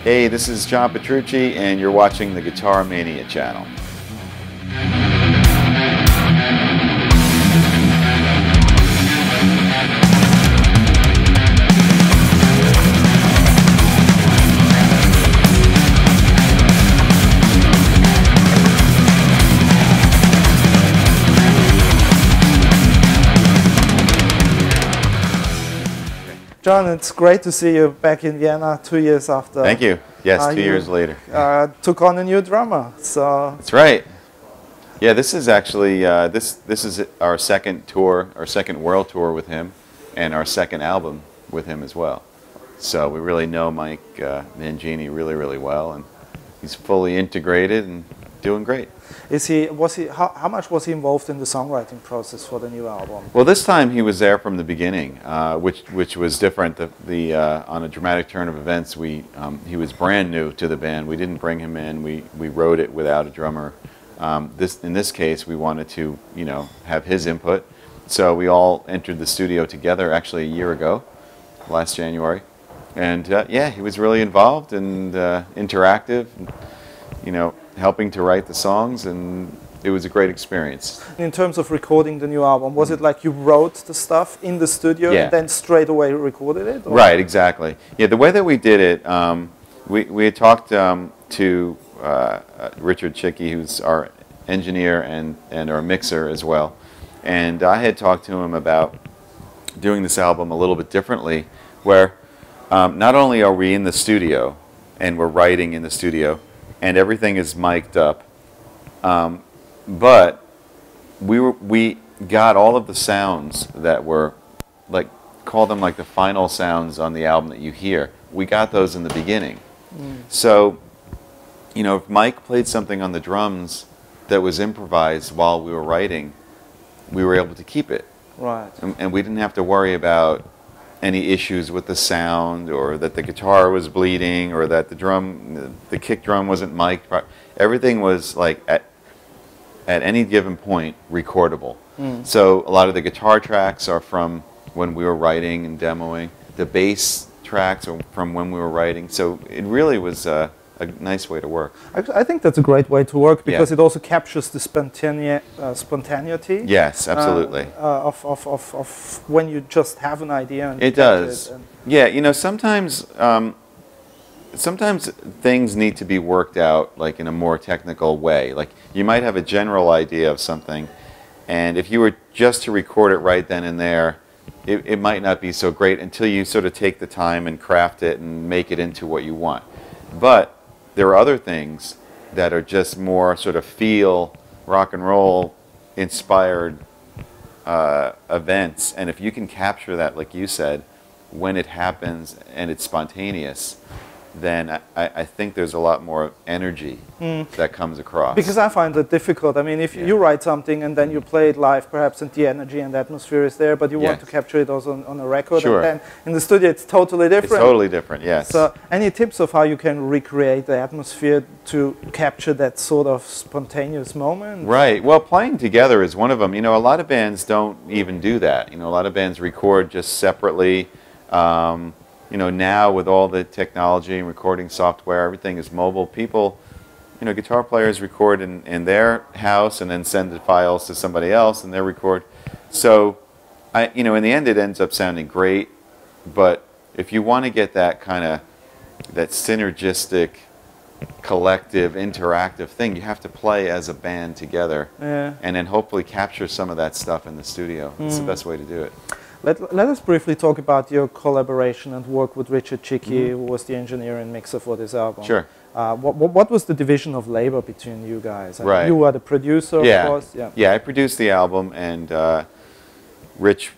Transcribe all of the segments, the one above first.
Hey, this is John Petrucci, and you're watching the Guitar Mania channel. John, it's great to see you back in Vienna 2 years after. Thank you. Yes, 2 years later. Took on a new drummer. So that's right. Yeah, this is actually this is our second tour, our second world tour with him, and our second album with him as well. So we really know Mike Mangini really well, and he's fully integrated and doing great. How much was he involved in the songwriting process for the new album? Well, this time he was there from the beginning, which was different. On a dramatic turn of events, he was brand new to the band. We didn't bring him in. We wrote it without a drummer. In this case, we wanted to have his input. So we all entered the studio together actually a year ago, last January, and yeah, he was really involved and interactive. Helping to write the songs, and it was a great experience. In terms of recording the new album, was it like you wrote the stuff in the studio and then straight away recorded it? Or? Right, exactly. Yeah, the way that we did it, we had talked to Richard Chycki, who's our engineer and our mixer as well, and I had talked to him about doing this album a little bit differently, where not only are we in the studio and we're writing in the studio, and everything is mic'd up, but we got all of the sounds that were, call them like the final sounds on the album that you hear. We got those in the beginning. So, if Mike played something on the drums that was improvised while we were writing, we were able to keep it. Right. And we didn't have to worry about any issues with the sound, or that the guitar was bleeding, or that the kick drum wasn't mic'd. Everything was at any given point recordable. So a lot of the guitar tracks are from when we were writing and demoing. The bass tracks are from when we were writing. So it really was a nice way to work. I think that's a great way to work, because it also captures the spontaneity. Yes, absolutely. Of when you just have an idea. And it does. Yeah, sometimes things need to be worked out in a more technical way. Like you might have a general idea of something, and if you were just to record it right then and there, it might not be so great until you sort of take the time and craft it and make it into what you want. But there are other things that are just more sort of rock and roll inspired events, and if you can capture that, like you said, when it happens and it's spontaneous, then I think there's a lot more energy that comes across. Because I find it difficult. I mean, if you write something and then you play it live, perhaps, and the energy and the atmosphere is there, but you want to capture it also on a record, and then in the studio it's totally different. It's totally different, yes. So any tips of how you can recreate the atmosphere to capture that sort of spontaneous moment? Right. Well, playing together is one of them. A lot of bands don't even do that. A lot of bands record just separately. Now with all the technology and recording software, everything is mobile. People, guitar players record in their house and then send the files to somebody else and they record. So, in the end it ends up sounding great, but if you want to get that that synergistic, collective, interactive thing, you have to play as a band together and then hopefully capture some of that stuff in the studio. It's the best way to do it. Let us briefly talk about your collaboration and work with Richard Chycki, who was the engineer and mixer for this album. Sure. What was the division of labor between you guys? Right. You were the producer, of course. Yeah, I produced the album, and Rich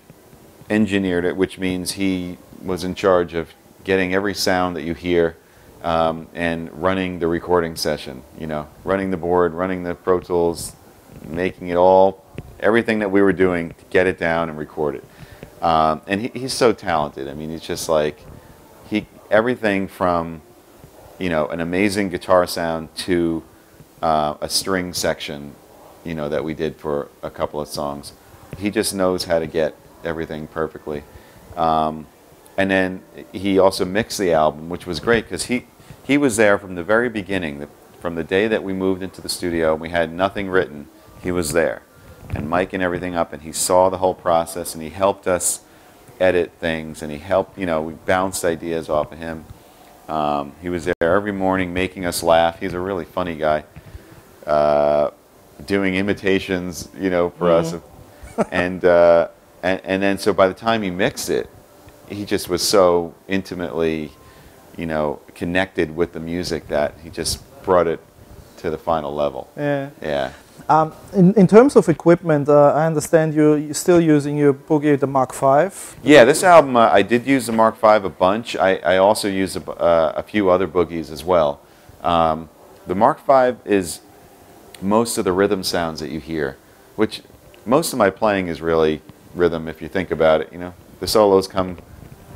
engineered it, which means he was in charge of getting every sound that you hear and running the recording session. Running the board, running the Pro Tools, making it everything that we were doing to get it down and record it. And he's so talented. I mean, he's just everything from, an amazing guitar sound to a string section, that we did for a couple of songs. He just knows how to get everything perfectly. And then he also mixed the album, which was great because he he was there from the very beginning, from the day that we moved into the studio. We had nothing written. He was there, and micing everything up, and he saw the whole process, and he helped us edit things, and he helped, we bounced ideas off of him. He was there every morning making us laugh. He's a really funny guy, doing imitations, for us. And then so by the time he mixed it, he just was so intimately, connected with the music that he just brought it to the final level. Yeah. Yeah. In terms of equipment, I understand you're still using your Boogie, the Mark V. Yeah, this album, I did use the Mark V a bunch. I also use a few other Boogies as well. The Mark V is most of the rhythm sounds that you hear, which most of my playing is really rhythm if you think about it. The solos come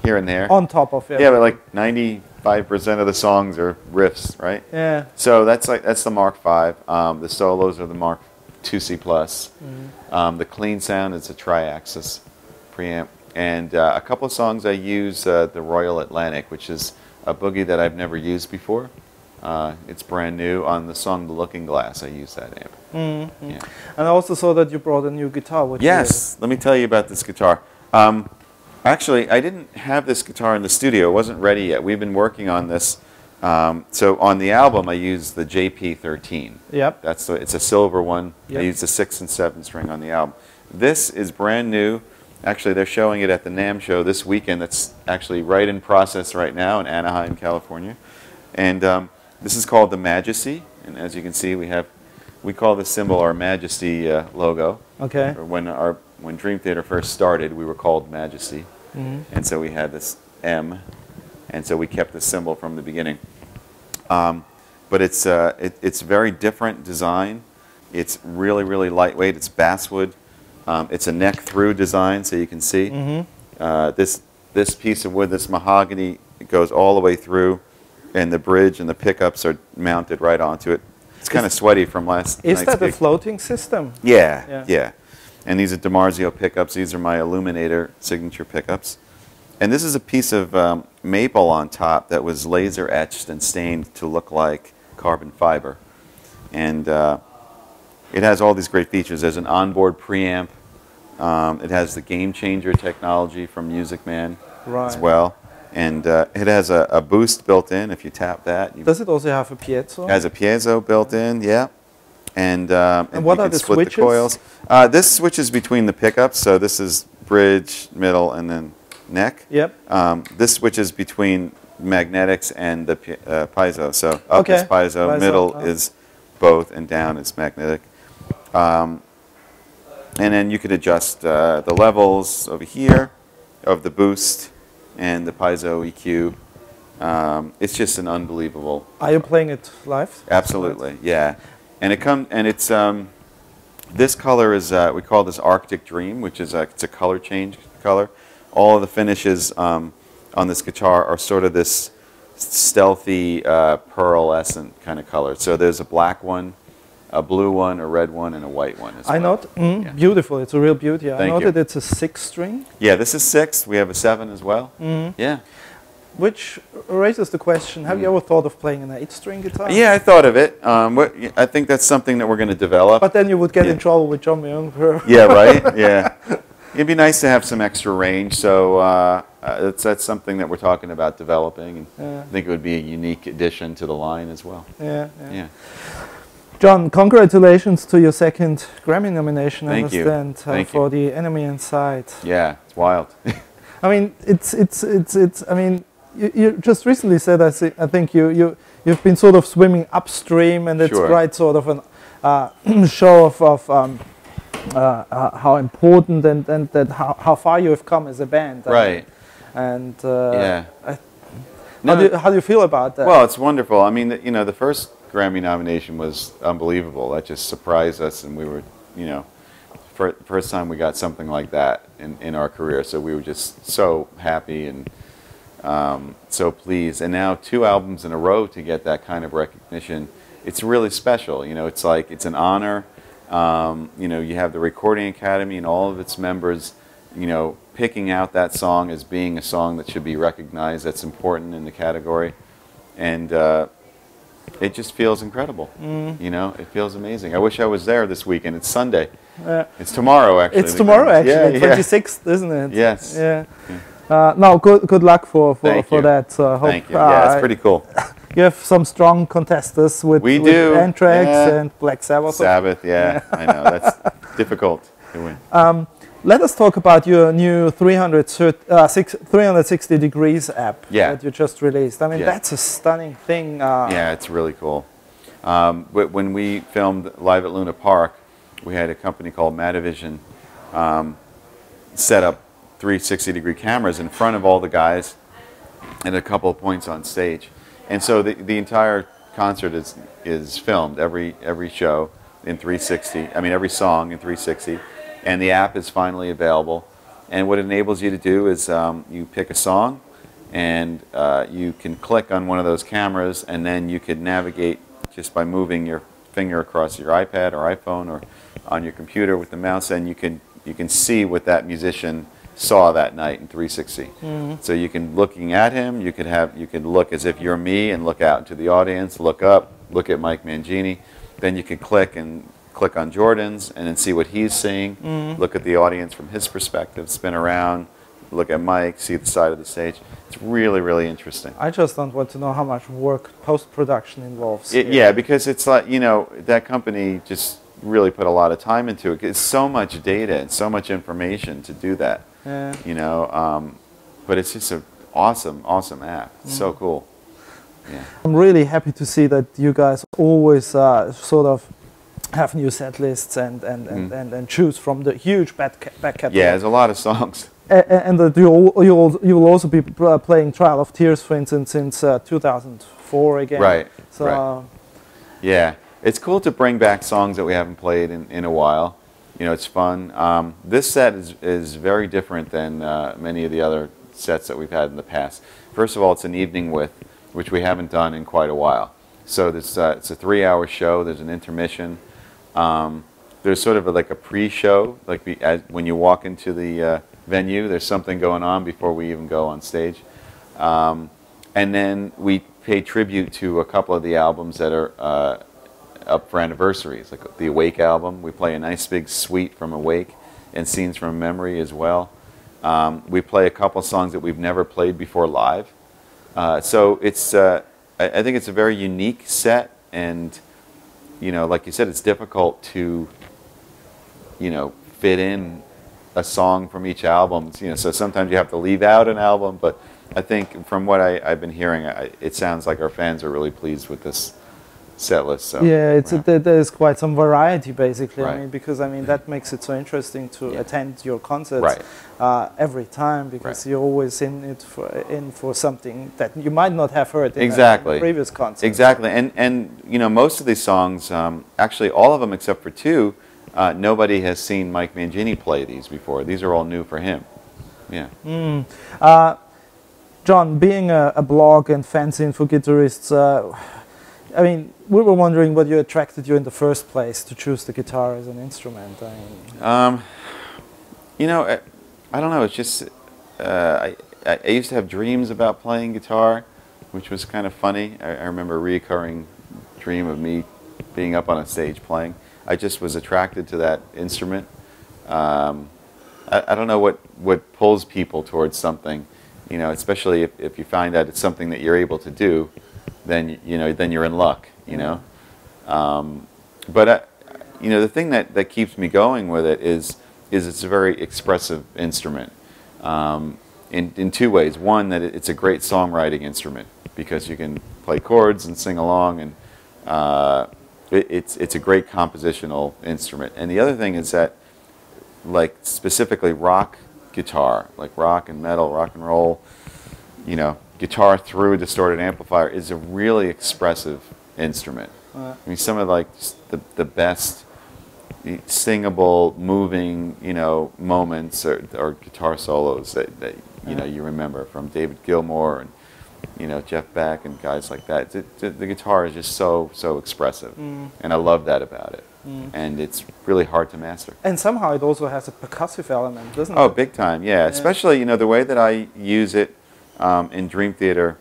here and there. On top of it. Yeah, but like 95% of the songs are riffs, right? Yeah. So that's the Mark V. The solos are the Mark IIC Plus. The clean sound is a tri-axis preamp. And a couple of songs I use the Royal Atlantic, which is a boogie that I've never used before. It's brand new. On the song The Looking Glass, I use that amp. Yeah. And I also saw that you brought a new guitar. Yes, let me tell you about this guitar. Actually, I didn't have this guitar in the studio. It wasn't ready yet. We've been working on this. So on the album, I used the JP13. Yep. It's a silver one. Yep. I used the 6 and 7 string on the album. This is brand new. Actually, they're showing it at the NAMM show this weekend. That's actually right in process right now in Anaheim, California. And this is called the Majesty. And as you can see, we call this symbol our Majesty logo. Okay. When Dream Theater first started, we were called Majesty, and so we had this M, and so we kept the symbol from the beginning. But it's very different design. It's really, really lightweight. It's basswood. It's a neck-through design, so you can see. This piece of wood, this mahogany, it goes all the way through, and the bridge and the pickups are mounted right onto it. It's kind of sweaty from last night's Is that gig. a floating system? Yeah. And these are DiMarzio pickups. These are my Illuminator signature pickups. And this is a piece of maple on top that was laser etched and stained to look like carbon fiber. And it has all these great features. There's an onboard preamp. It has the Game Changer technology from Music Man as well. And it has a boost built in if you tap that. Does it also have a piezo? It has a piezo built in, yeah. And what are the switches? The coils. This switches between the pickups, so this is bridge, middle, and then neck. Yep. This switches between magnetics and the piezo. So up is piezo, middle is both, and down is magnetic. And then you can adjust the levels over here of the boost and the piezo EQ. It's just an unbelievable. Are you playing it live? Absolutely, yeah. And it's this color is we call this Arctic Dream, which is it's a color change color. All of the finishes on this guitar are sort of this stealthy pearlescent kind of color. So there's a black one, a blue one, a red one, and a white one as well. Beautiful. It's a real beauty. I noted it's a 6 string. Yeah, this is 6. We have a 7 as well. Yeah. Which raises the question, have you ever thought of playing an 8-string guitar? Yeah, I thought of it. I think that's something that we're going to develop. But then you would get in trouble with John Myung. Yeah, right? Yeah. It'd be nice to have some extra range, so that's something that we're talking about developing. And I think it would be a unique addition to the line as well. Yeah. John, congratulations to your 2nd Grammy nomination. Thank you. For The Enemy Inside. Yeah, it's wild. I mean, I mean, you just recently said, I think you've been sort of swimming upstream, and it's quite sort of an show of how important and that how far you have come as a band. Right. And yeah. How do you feel about that? Well, it's wonderful. I mean, the first Grammy nomination was unbelievable. That just surprised us, and we were, first time we got something like that in our career. So we were just so happy and so pleased. And now 2 albums in a row to get that kind of recognition, it's really special. It's like it's an honor. You have the Recording Academy and all of its members, picking out that song as being a song that should be recognized, that's important in the category. and it just feels incredible. You know, it feels amazing. I wish I was there this weekend. It's Sunday. It's tomorrow, actually. It's tomorrow, actually. 26th, isn't it? Yes. Yeah. No, good luck for that. So I hope, Thank you. Yeah, it's pretty cool. You have some strong contesters with Anthrax and Black Sabbath. Yeah. I know. That's difficult to win. Let us talk about your new 360 degrees app that you just released. I mean, that's a stunning thing. Yeah, it's really cool. When we filmed live at Luna Park, we had a company called Matavision set up 360-degree cameras in front of all the guys at a couple of points on stage. And so the entire concert is filmed, every show in 360, I mean every song in 360, and the app is finally available. And what it enables you to do is you pick a song, and you can click on one of those cameras, and then you could navigate just by moving your finger across your iPad or iPhone or on your computer with the mouse, and you can see what that musician saw that night in 360. So you can, looking at him, you could look as if you're me and look out into the audience, look up, look at Mike Mangini. Then you can click on Jordan's and then see what he's seeing, look at the audience from his perspective, spin around, look at Mike, see the side of the stage. It's really, really interesting. I just don't want to know how much work post-production involves. Yeah, because it's like, you know, that company just really put a lot of time into it. It's so much data and so much information to do that. You know, but it's just an awesome app. It's so cool. Yeah. I'm really happy to see that you guys always sort of have new set lists and choose from the huge back catalog. Yeah, there's a lot of songs. And that you will also be playing Trial of Tears, for instance, since 2004 again. Right. So. Right. Yeah, it's cool to bring back songs that we haven't played in a while. You know, it's fun. This set is very different than many of the other sets that we've had in the past. First of all, it's an evening with, which we haven't done in quite a while. So it's a 3-hour show. There's an intermission. There's sort of like a pre-show, like when you walk into the venue, there's something going on before we even go on stage. And then we pay tribute to a couple of the albums that are up for anniversaries, like the Awake album. We play a nice big suite from Awake and Scenes from Memory as well. We play a couple songs that we've never played before live. So it's, I think it's a very unique set, and you know, like you said, it's difficult to, you know, fit in a song from each album. You know, so sometimes you have to leave out an album, but I think from what I've been hearing, it sounds like our fans are really pleased with this set list. So, yeah, there's quite some variety, basically. Right. I mean, because that makes it so interesting to attend your concerts every time, because you're always in it for something that you might not have heard in a previous concert. Exactly, and you know, most of these songs, actually all of them except for 2, nobody has seen Mike Mangini play these before. These are all new for him. Yeah. John, being a blog and fanzine for guitarists, I mean, we were wondering what attracted you in the first place to choose the guitar as an instrument. You know, I don't know. It's just I used to have dreams about playing guitar, which was kind of funny. I remember a recurring dream of me being up on a stage playing. I just was attracted to that instrument. I don't know what pulls people towards something. You know, especially if you find out it's something that you're able to do, then then you're in luck. You know, but you know, the thing that keeps me going with it is it's a very expressive instrument in 2 ways. One, that it's a great songwriting instrument because you can play chords and sing along, and it's a great compositional instrument. And the other thing is that, like specifically rock guitar, like rock and metal, rock and roll, you know, guitar through a distorted amplifier is a really expressive instrument. I mean, some of like the best singable, moving, you know, moments or guitar solos that you know you remember from David Gilmour and, you know, Jeff Beck and guys like that. The guitar is just so expressive, and I love that about it. And it's really hard to master. And somehow it also has a percussive element, doesn't it? Oh, big time, yeah. Especially, you know, the way that I use it in Dream Theater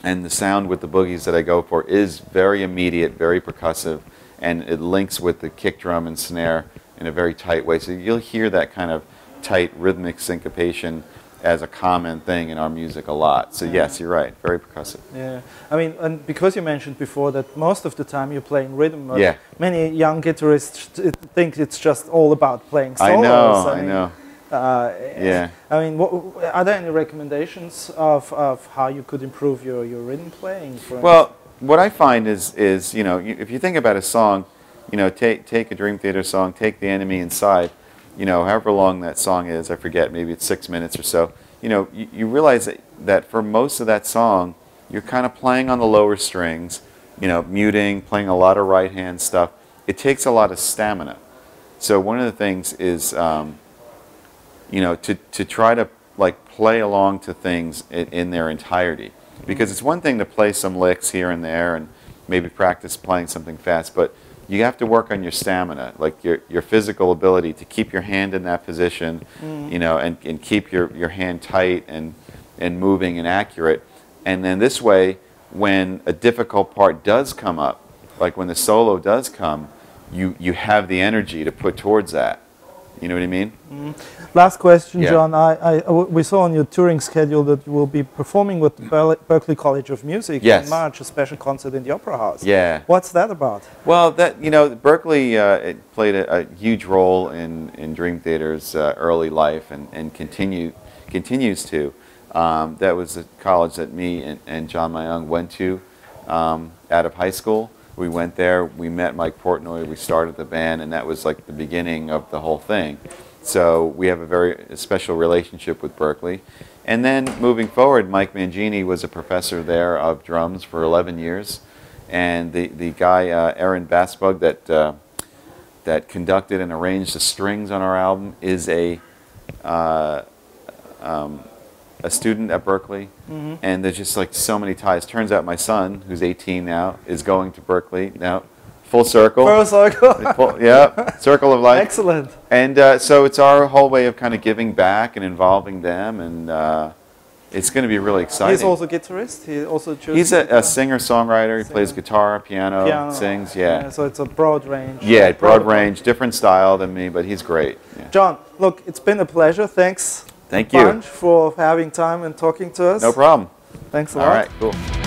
And the sound with the boogies that I go for is very immediate, very percussive, and it links with the kick drum and snare in a very tight way. So you'll hear that kind of tight rhythmic syncopation as a common thing in our music a lot. So yes, you're right, very percussive. Yeah, I mean, and because you mentioned before that most of the time you're playing rhythm, yeah. Many young guitarists think it's just all about playing solos. I know. Yeah. I mean, are there any recommendations of how you could improve your rhythm playing? Well, what I find is you know, if you think about a song, you know, take a Dream Theater song, take The Enemy Inside, you know, however long that song is, I forget, maybe it's 6 minutes or so, you know, you realize that for most of that song, you're kind of playing on the lower strings, you know, muting, playing a lot of right-hand stuff. It takes a lot of stamina. So one of the things is, you know, to try to, like, play along to things in their entirety. Because it's one thing to play some licks here and there and maybe practice playing something fast, but you have to work on your stamina, like your physical ability to keep your hand in that position, you know, and keep your hand tight and moving and accurate. And then this way, when a difficult part does come up, like when the solo does come, you have the energy to put towards that. You know what I mean? Last question, John. We saw on your touring schedule that you will be performing with the Berklee College of Music in March, a special concert in the Opera House. Yeah. What's that about? Well, you know, Berklee it played a huge role in Dream Theater's early life and continues to. That was a college that me and John Myung went to out of high school. We went there, we met Mike Portnoy, we started the band, and that was like the beginning of the whole thing. So we have a very special relationship with Berklee. And then moving forward, Mike Mangini was a professor there of drums for 11 years. And the guy, Aaron Bassbug, that conducted and arranged the strings on our album is a student at Berklee, and there's just like so many ties. Turns out my son, who's 18 now, is going to Berklee now. Full circle. Full circle. Yeah, circle of life. Excellent. And so it's our whole way of kind of giving back and involving them, and it's going to be really exciting. He's also a guitarist. He also He's a singer-songwriter. He plays guitar, piano, sings. Yeah. So it's a broad range. Yeah, broad range, different style than me, but he's great. Yeah. John, look, it's been a pleasure. Thanks. Thank you for having time and talking to us. No problem. Thanks a lot. All right, cool.